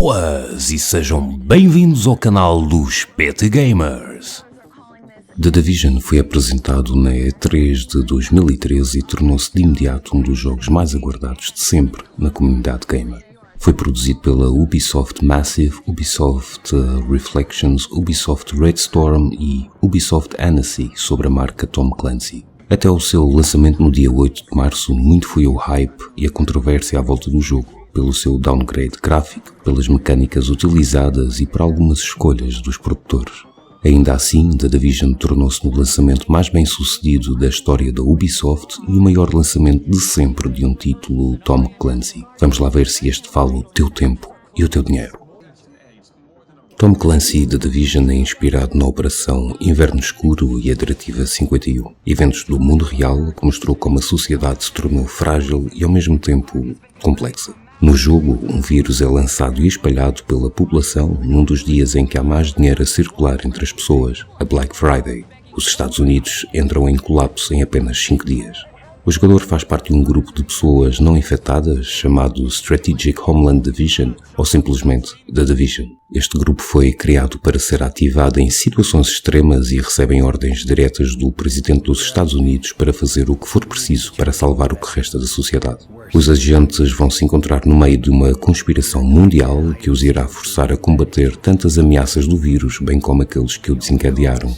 Boas e sejam bem-vindos ao canal dos PT Gamers. The Division foi apresentado na E3 de 2013 e tornou-se de imediato um dos jogos mais aguardados de sempre na comunidade gamer. Foi produzido pela Ubisoft Massive, Ubisoft Reflections, Ubisoft Red Storm e Ubisoft Annecy sobre a marca Tom Clancy. Até o seu lançamento no dia 8 de março, muito foi o hype e a controvérsia à volta do jogo, pelo seu downgrade gráfico, pelas mecânicas utilizadas e por algumas escolhas dos produtores. Ainda assim, The Division tornou-se no lançamento mais bem sucedido da história da Ubisoft e o maior lançamento de sempre de um título Tom Clancy. Vamos lá ver se este vale o teu tempo e o teu dinheiro. Tom Clancy The Division é inspirado na Operação Inverno Escuro e a Diretiva 51, eventos do mundo real que mostrou como a sociedade se tornou frágil e ao mesmo tempo complexa. No jogo, um vírus é lançado e espalhado pela população num dos dias em que há mais dinheiro a circular entre as pessoas, a Black Friday. Os Estados Unidos entram em colapso em apenas 5 dias. O jogador faz parte de um grupo de pessoas não infectadas chamado Strategic Homeland Division ou simplesmente The Division. Este grupo foi criado para ser ativado em situações extremas e recebem ordens diretas do Presidente dos Estados Unidos para fazer o que for preciso para salvar o que resta da sociedade. Os agentes vão se encontrar no meio de uma conspiração mundial que os irá forçar a combater tantas ameaças do vírus, bem como aqueles que o desencadearam.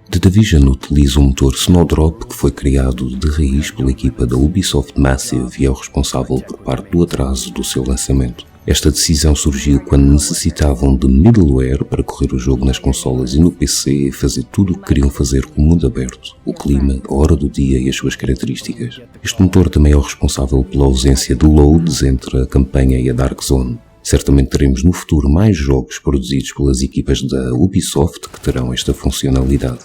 The Division utiliza um motor Snowdrop que foi criado de raiz pela equipa da Ubisoft Massive e é o responsável por parte do atraso do seu lançamento. Esta decisão surgiu quando necessitavam de middleware para correr o jogo nas consolas e no PC e fazer tudo o que queriam fazer com o mundo aberto, o clima, a hora do dia e as suas características. Este motor também é o responsável pela ausência de loads entre a campanha e a Dark Zone. Certamente teremos no futuro mais jogos produzidos pelas equipas da Ubisoft que terão esta funcionalidade.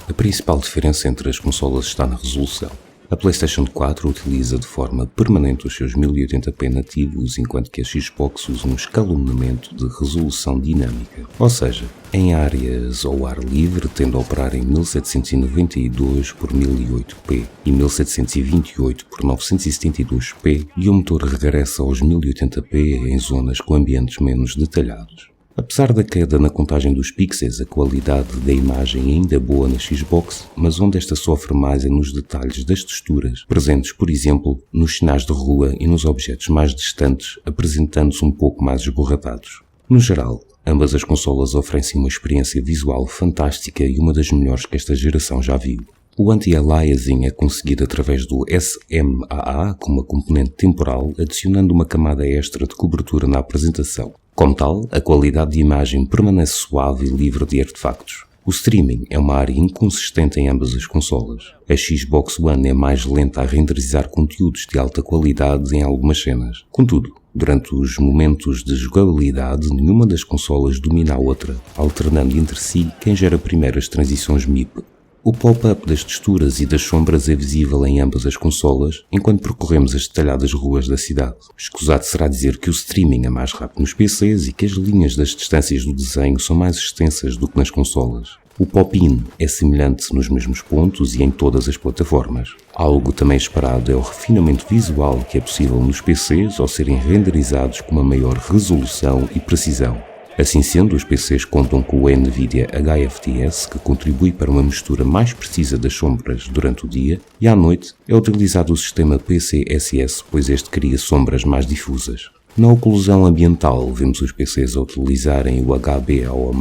A principal diferença entre as consolas está na resolução. A PlayStation 4 utiliza de forma permanente os seus 1080p nativos, enquanto que a Xbox usa um escalonamento de resolução dinâmica. Ou seja, em áreas ao ar livre tende a operar em 1792 por 1008p e 1728 por 972p e o motor regressa aos 1080p em zonas com ambientes menos detalhados. Apesar da queda na contagem dos pixels, a qualidade da imagem ainda é boa na Xbox, mas onde esta sofre mais é nos detalhes das texturas, presentes, por exemplo, nos sinais de rua e nos objetos mais distantes, apresentando-se um pouco mais esborradados. No geral, ambas as consolas oferecem uma experiência visual fantástica e uma das melhores que esta geração já viu. O anti-aliasing é conseguido através do SMAA como uma componente temporal, adicionando uma camada extra de cobertura na apresentação. Como tal, a qualidade de imagem permanece suave e livre de artefactos. O streaming é uma área inconsistente em ambas as consolas. A Xbox One é mais lenta a renderizar conteúdos de alta qualidade em algumas cenas. Contudo, durante os momentos de jogabilidade, nenhuma das consolas domina a outra, alternando entre si quem gera primeiro as transições MIP. O pop-up das texturas e das sombras é visível em ambas as consolas enquanto percorremos as detalhadas ruas da cidade. Escusado será dizer que o streaming é mais rápido nos PCs e que as linhas das distâncias do desenho são mais extensas do que nas consolas. O pop-in é semelhante nos mesmos pontos e em todas as plataformas. Algo também esperado é o refinamento visual que é possível nos PCs ao serem renderizados com uma maior resolução e precisão. Assim sendo, os PCs contam com o NVIDIA HFTS, que contribui para uma mistura mais precisa das sombras durante o dia, e à noite é utilizado o sistema PCSS, pois este cria sombras mais difusas. Na oclusão ambiental, vemos os PCs a utilizarem o HBAO+,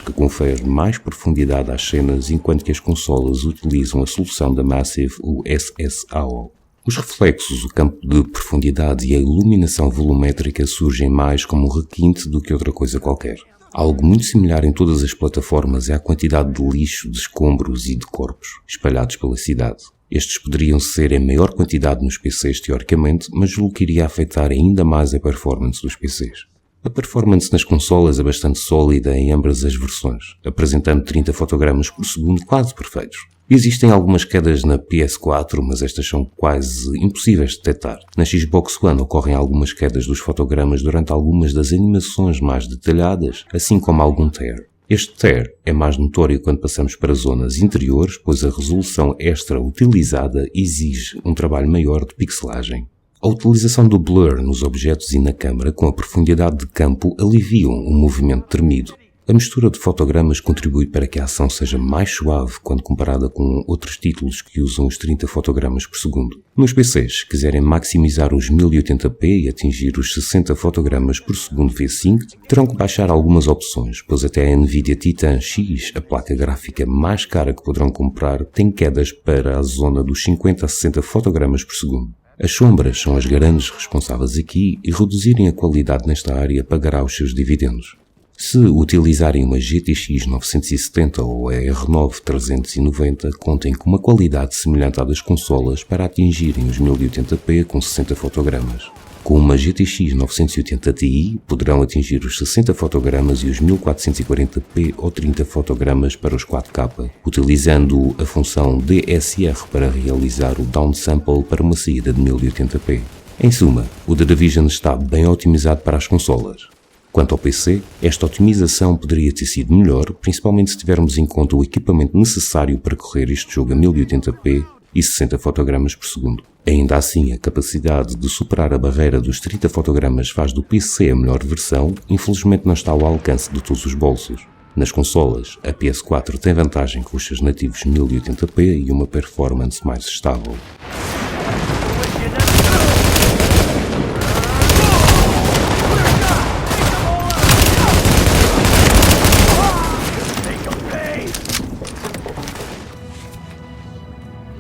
que confere mais profundidade às cenas, enquanto que as consolas utilizam a solução da Massive, o SSAO. Os reflexos, o campo de profundidade e a iluminação volumétrica surgem mais como um requinte do que outra coisa qualquer. Algo muito similar em todas as plataformas é a quantidade de lixo, de escombros e de corpos espalhados pela cidade. Estes poderiam ser em maior quantidade nos PCs teoricamente, mas julgo que iria afetar ainda mais a performance dos PCs. A performance nas consolas é bastante sólida em ambas as versões, apresentando 30 fotogramas por segundo quase perfeitos. Existem algumas quedas na PS4, mas estas são quase impossíveis de detectar. Na Xbox One ocorrem algumas quedas dos fotogramas durante algumas das animações mais detalhadas, assim como algum tear. Este tear é mais notório quando passamos para zonas interiores, pois a resolução extra utilizada exige um trabalho maior de pixelagem. A utilização do blur nos objetos e na câmara com a profundidade de campo aliviam o movimento tremido. A mistura de fotogramas contribui para que a ação seja mais suave quando comparada com outros títulos que usam os 30 fotogramas por segundo. Nos PCs, se quiserem maximizar os 1080p e atingir os 60 fotogramas por segundo V5, terão que baixar algumas opções, pois até a Nvidia Titan X, a placa gráfica mais cara que poderão comprar, tem quedas para a zona dos 50 a 60 fotogramas por segundo. As sombras são as grandes responsáveis aqui e reduzirem a qualidade nesta área pagará os seus dividendos. Se utilizarem uma GTX 970 ou a R9 390, contem com uma qualidade semelhante à das consolas para atingirem os 1080p com 60 fotogramas. Com uma GTX 980 Ti, poderão atingir os 60 fotogramas e os 1440p ou 30 fotogramas para os 4K, utilizando a função DSR para realizar o downsample para uma saída de 1080p. Em suma, o The Division está bem otimizado para as consolas. Quanto ao PC, esta otimização poderia ter sido melhor, principalmente se tivermos em conta o equipamento necessário para correr este jogo a 1080p e 60 fotogramas por segundo. Ainda assim, a capacidade de superar a barreira dos 30 fotogramas faz do PC a melhor versão, infelizmente não está ao alcance de todos os bolsos. Nas consolas, a PS4 tem vantagem com os seus nativos 1080p e uma performance mais estável.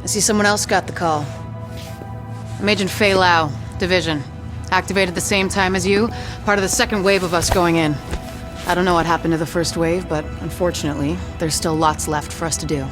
I see someone else got the call. I'm Agent Fei Lao, Division. Activated the same time as you, part of the second wave of us going in. I don't know what happened to the first wave, but unfortunately, there's still lots left for us to do.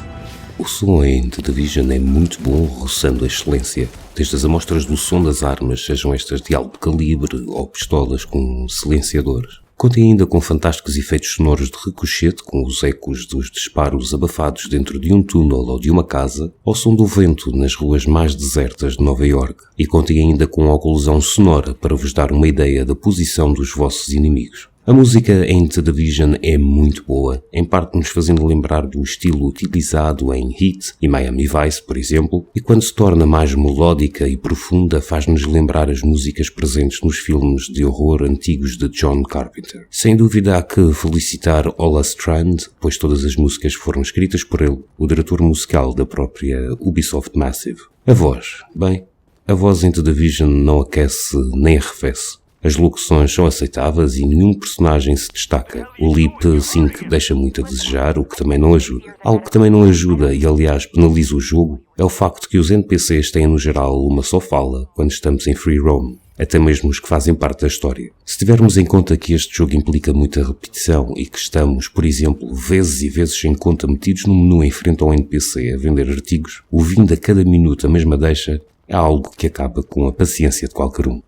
O som em The Division é muito bom, roçando a excelência. Desde as amostras do som das armas, sejam estas de alto calibre ou pistolas com silenciadores. Contem ainda com fantásticos efeitos sonoros de ricochete, com os ecos dos disparos abafados dentro de um túnel ou de uma casa, ao som do vento nas ruas mais desertas de Nova York. E contem ainda com a oclusão sonora para vos dar uma ideia da posição dos vossos inimigos. A música em The Division é muito boa, em parte nos fazendo lembrar do estilo utilizado em Heat e Miami Vice, por exemplo, e quando se torna mais melódica e profunda faz-nos lembrar as músicas presentes nos filmes de horror antigos de John Carpenter. Sem dúvida há que felicitar Ola Strand, pois todas as músicas foram escritas por ele, o diretor musical da própria Ubisoft Massive. A voz, bem, a voz em The Division não aquece nem arrefece. As locuções são aceitáveis e nenhum personagem se destaca. O lip sync deixa muito a desejar, o que também não ajuda. Algo que também não ajuda e aliás penaliza o jogo é o facto que os NPCs têm no geral uma só fala quando estamos em free roam, até mesmo os que fazem parte da história. Se tivermos em conta que este jogo implica muita repetição e que estamos, por exemplo, vezes e vezes sem conta metidos no menu em frente ao NPC a vender artigos, ouvindo a cada minuto a mesma deixa, é algo que acaba com a paciência de qualquer um.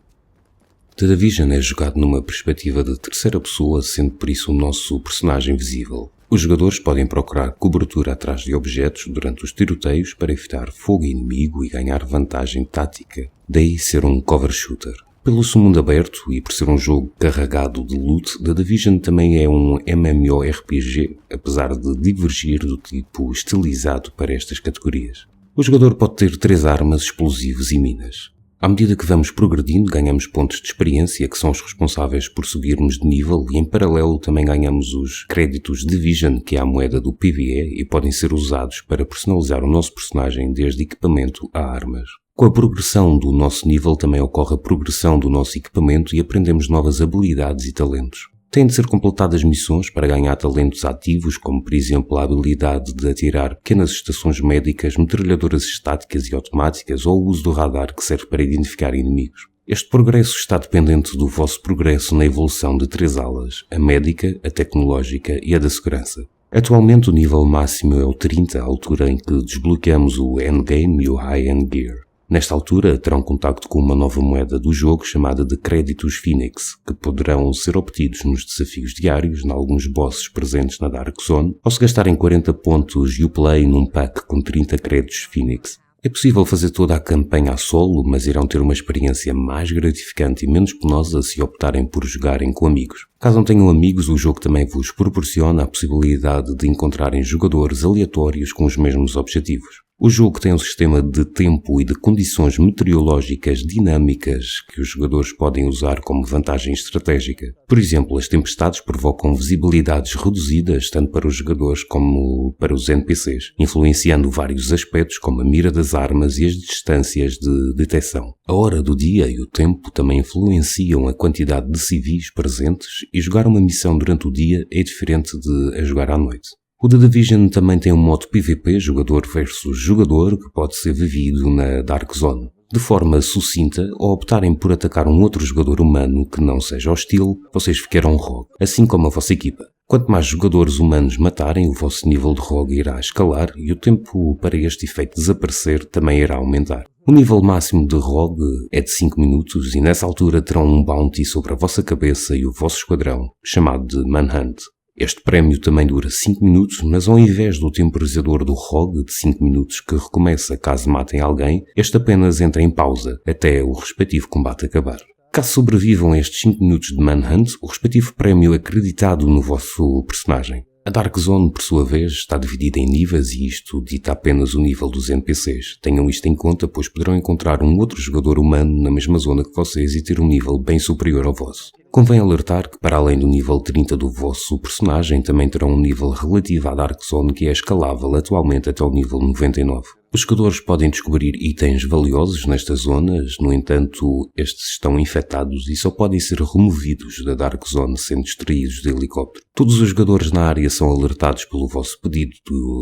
The Division é jogado numa perspectiva de terceira pessoa, sendo por isso o nosso personagem visível. Os jogadores podem procurar cobertura atrás de objetos durante os tiroteios para evitar fogo inimigo e ganhar vantagem tática, daí ser um cover shooter. Pelo seu mundo aberto e por ser um jogo carregado de loot, The Division também é um MMORPG, apesar de divergir do tipo estilizado para estas categorias. O jogador pode ter 3 armas, explosivos e minas. À medida que vamos progredindo, ganhamos pontos de experiência que são os responsáveis por subirmos de nível e em paralelo também ganhamos os créditos Division, que é a moeda do PvE e podem ser usados para personalizar o nosso personagem desde equipamento a armas. Com a progressão do nosso nível também ocorre a progressão do nosso equipamento e aprendemos novas habilidades e talentos. Têm de ser completadas missões para ganhar talentos ativos, como por exemplo a habilidade de atirar pequenas estações médicas, metralhadoras estáticas e automáticas ou o uso do radar que serve para identificar inimigos. Este progresso está dependente do vosso progresso na evolução de 3 alas, a médica, a tecnológica e a da segurança. Atualmente o nível máximo é o 30, a altura em que desbloqueamos o Endgame e o High-End Gear. Nesta altura, terão contacto com uma nova moeda do jogo chamada de Créditos Phoenix, que poderão ser obtidos nos desafios diários, em alguns bosses presentes na Dark Zone, ou se gastarem 40 pontos Uplay num pack com 30 créditos Phoenix. É possível fazer toda a campanha a solo, mas irão ter uma experiência mais gratificante e menos penosa se optarem por jogarem com amigos. Caso não tenham amigos, o jogo também vos proporciona a possibilidade de encontrarem jogadores aleatórios com os mesmos objetivos. O jogo tem um sistema de tempo e de condições meteorológicas dinâmicas que os jogadores podem usar como vantagem estratégica. Por exemplo, as tempestades provocam visibilidades reduzidas tanto para os jogadores como para os NPCs, influenciando vários aspectos como a mira das armas e as distâncias de detecção. A hora do dia e o tempo também influenciam a quantidade de civis presentes e jogar uma missão durante o dia é diferente de a jogar à noite. O The Division também tem um modo PvP, jogador versus jogador, que pode ser vivido na Dark Zone. De forma sucinta, ao optarem por atacar um outro jogador humano que não seja hostil, vocês ficarão rogue, assim como a vossa equipa. Quanto mais jogadores humanos matarem, o vosso nível de rogue irá escalar e o tempo para este efeito desaparecer também irá aumentar. O nível máximo de rogue é de 5 minutos e nessa altura terão um bounty sobre a vossa cabeça e o vosso esquadrão, chamado de Manhunt. Este prémio também dura 5 minutos, mas ao invés do temporizador do rogue de 5 minutos que recomeça caso matem alguém, este apenas entra em pausa até o respectivo combate acabar. Caso sobrevivam a estes 5 minutos de Manhunt, o respectivo prémio é acreditado no vosso personagem. A Dark Zone, por sua vez, está dividida em níveis e isto dita apenas o nível dos NPCs. Tenham isto em conta, pois poderão encontrar um outro jogador humano na mesma zona que vocês e ter um nível bem superior ao vosso. Convém alertar que, para além do nível 30 do vosso personagem, também terão um nível relativo à Dark Zone que é escalável atualmente até o nível 99. Os jogadores podem descobrir itens valiosos nestas zonas, no entanto, estes estão infectados e só podem ser removidos da Dark Zone sendo extraídos de helicóptero. Todos os jogadores na área são alertados pelo vosso pedido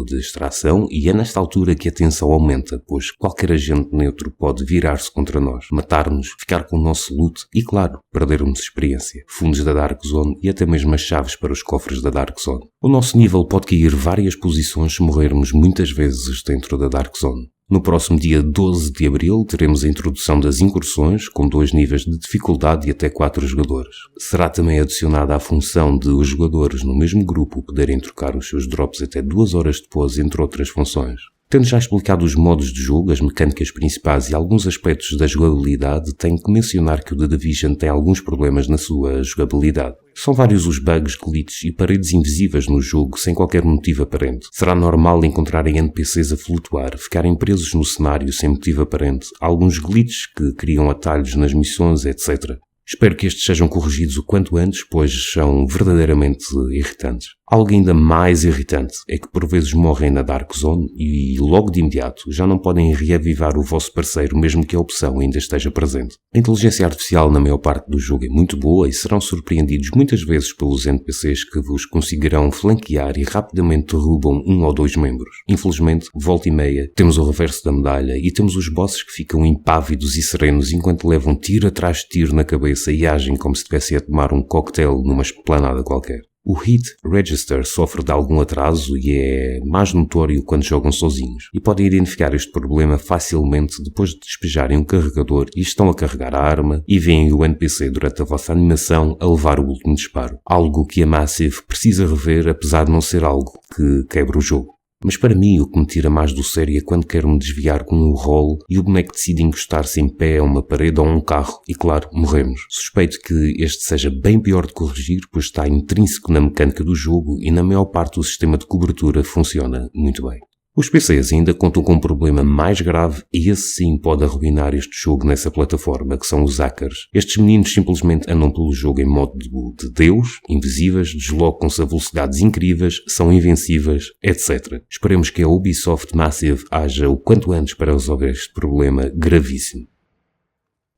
de extração e é nesta altura que a tensão aumenta, pois qualquer agente neutro pode virar-se contra nós, matar-nos, ficar com o nosso loot e, claro, perdermos experiência, fundos da Dark Zone e até mesmo as chaves para os cofres da Dark Zone. O nosso nível pode cair várias posições se morrermos muitas vezes dentro da Dark Zone. No próximo dia 12 de abril teremos a introdução das incursões com 2 níveis de dificuldade e até 4 jogadores. Será também adicionada a função de os jogadores no mesmo grupo poderem trocar os seus drops até 2 horas depois, entre outras funções. Tendo já explicado os modos de jogo, as mecânicas principais e alguns aspectos da jogabilidade, tenho que mencionar que o The Division tem alguns problemas na sua jogabilidade. São vários os bugs, glitches e paredes invisíveis no jogo sem qualquer motivo aparente. Será normal encontrarem NPCs a flutuar, ficarem presos no cenário sem motivo aparente, alguns glitches que criam atalhos nas missões, etc. Espero que estes sejam corrigidos o quanto antes, pois são verdadeiramente irritantes. Algo ainda mais irritante é que por vezes morrem na Dark Zone e logo de imediato já não podem reavivar o vosso parceiro mesmo que a opção ainda esteja presente. A inteligência artificial na maior parte do jogo é muito boa e serão surpreendidos muitas vezes pelos NPCs que vos conseguirão flanquear e rapidamente derrubam 1 ou 2 membros. Infelizmente, volta e meia, temos o reverso da medalha e temos os bosses que ficam impávidos e serenos enquanto levam tiro atrás de tiro na cabeça e agem como se estivessem a tomar um cocktail numa esplanada qualquer. O Hit Register sofre de algum atraso e é mais notório quando jogam sozinhos, e podem identificar este problema facilmente depois de despejarem um carregador e estão a carregar a arma e veem o NPC durante a vossa animação a levar o último disparo. Algo que a Massive precisa rever, apesar de não ser algo que quebra o jogo. Mas para mim o que me tira mais do sério é quando quero me desviar com um roll e o boneco decide encostar-se em pé a uma parede ou a um carro e claro, morremos. Suspeito que este seja bem pior de corrigir, pois está intrínseco na mecânica do jogo e na maior parte o sistema de cobertura funciona muito bem. Os PCs ainda contam com um problema mais grave e esse sim pode arruinar este jogo nessa plataforma, que são os hackers. Estes meninos simplesmente andam pelo jogo em modo de Deus, invisíveis, deslocam-se a velocidades incríveis, são invencíveis, etc. Esperemos que a Ubisoft Massive haja o quanto antes para resolver este problema gravíssimo.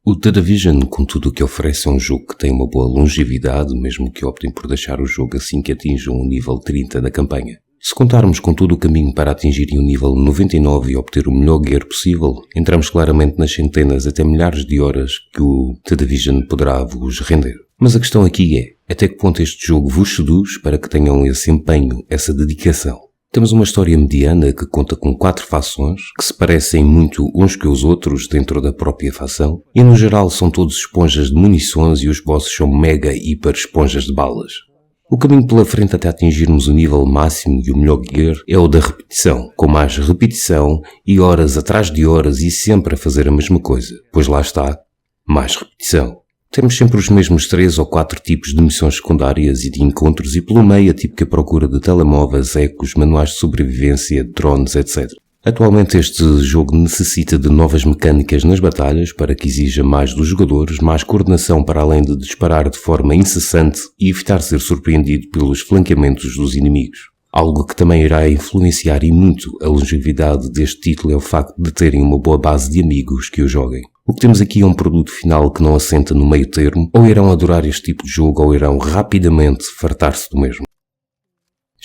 O The Division, com tudo o que oferece, é um jogo que tem uma boa longevidade, mesmo que optem por deixar o jogo assim que atinjam o nível 30 da campanha. Se contarmos com todo o caminho para atingirem o nível 99 e obter o melhor gear possível, entramos claramente nas centenas até milhares de horas que o The Division poderá vos render. Mas a questão aqui é, até que ponto este jogo vos seduz para que tenham esse empenho, essa dedicação? Temos uma história mediana que conta com 4 fações, que se parecem muito uns que os outros dentro da própria fação, e no geral são todos esponjas de munições e os bosses são mega hiper esponjas de balas. O caminho pela frente até atingirmos o nível máximo e o melhor gear é o da repetição, com mais repetição e horas atrás de horas e sempre a fazer a mesma coisa, pois lá está, mais repetição. Temos sempre os mesmos 3 ou 4 tipos de missões secundárias e de encontros e pelo meio a típica procura de telemóveis, ecos, manuais de sobrevivência, drones, etc. Atualmente este jogo necessita de novas mecânicas nas batalhas para que exija mais dos jogadores, mais coordenação para além de disparar de forma incessante e evitar ser surpreendido pelos flanqueamentos dos inimigos. Algo que também irá influenciar e muito a longevidade deste título é o facto de terem uma boa base de amigos que o joguem. O que temos aqui é um produto final que não assenta no meio termo, ou irão adorar este tipo de jogo ou irão rapidamente fartar-se do mesmo.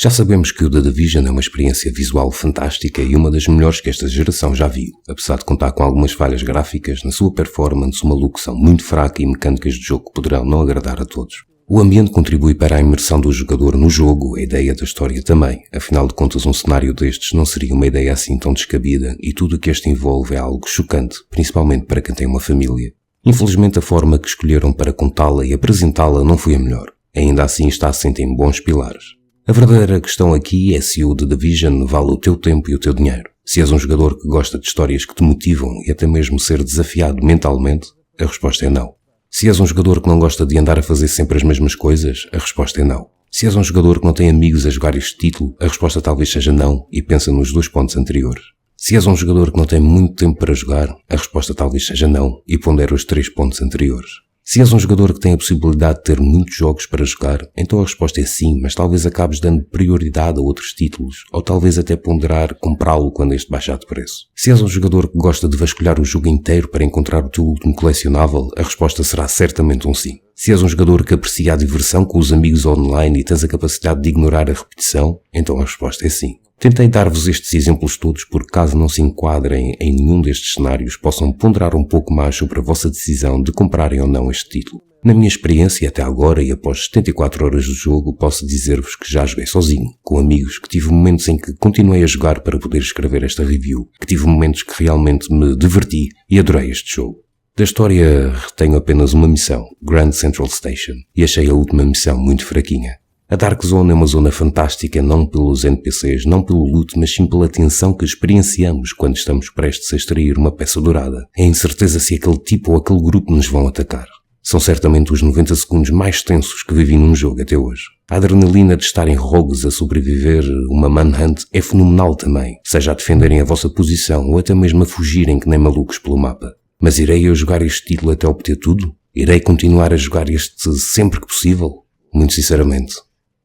Já sabemos que o The Division é uma experiência visual fantástica e uma das melhores que esta geração já viu, apesar de contar com algumas falhas gráficas, na sua performance, uma locução muito fraca e mecânicas de jogo que poderão não agradar a todos. O ambiente contribui para a imersão do jogador no jogo, a ideia da história também. Afinal de contas, um cenário destes não seria uma ideia assim tão descabida e tudo o que este envolve é algo chocante, principalmente para quem tem uma família. Infelizmente, a forma que escolheram para contá-la e apresentá-la não foi a melhor. Ainda assim está assente em bons pilares. A verdadeira questão aqui é se o The Division vale o teu tempo e o teu dinheiro. Se és um jogador que gosta de histórias que te motivam e até mesmo ser desafiado mentalmente, a resposta é não. Se és um jogador que não gosta de andar a fazer sempre as mesmas coisas, a resposta é não. Se és um jogador que não tem amigos a jogar este título, a resposta talvez seja não e pensa nos 2 pontos anteriores. Se és um jogador que não tem muito tempo para jogar, a resposta talvez seja não e pondera os 3 pontos anteriores. Se és um jogador que tem a possibilidade de ter muitos jogos para jogar, então a resposta é sim, mas talvez acabes dando prioridade a outros títulos, ou talvez até ponderar comprá-lo quando este baixar de preço. Se és um jogador que gosta de vasculhar o jogo inteiro para encontrar o teu último colecionável, a resposta será certamente um sim. Se és um jogador que aprecia a diversão com os amigos online e tens a capacidade de ignorar a repetição, então a resposta é sim. Tentei dar-vos estes exemplos todos porque, caso não se enquadrem em nenhum destes cenários, possam ponderar um pouco mais sobre a vossa decisão de comprarem ou não este título. Na minha experiência até agora e após 74 horas de jogo, posso dizer-vos que já joguei sozinho, com amigos, que tive momentos em que continuei a jogar para poder escrever esta review, que tive momentos que realmente me diverti e adorei este jogo. Da história retenho apenas uma missão, Grand Central Station, e achei a última missão muito fraquinha. A Dark Zone é uma zona fantástica não pelos NPCs, não pelo loot, mas sim pela tensão que experienciamos quando estamos prestes a extrair uma peça dourada. É a incerteza se aquele tipo ou aquele grupo nos vão atacar. São certamente os 90 segundos mais tensos que vivi num jogo até hoje. A adrenalina de estarem rogues a sobreviver uma manhunt é fenomenal também, seja a defenderem a vossa posição ou até mesmo a fugirem que nem malucos pelo mapa. Mas irei eu jogar este título até obter tudo? Irei continuar a jogar este sempre que possível? Muito sinceramente,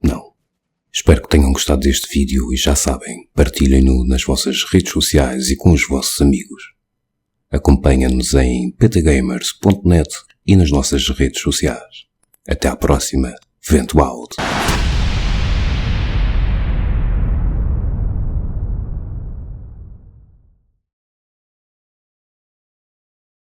não. Espero que tenham gostado deste vídeo e já sabem, partilhem-no nas vossas redes sociais e com os vossos amigos. Acompanhem-nos em ptgamers.net e nas nossas redes sociais. Até à próxima. Vento out.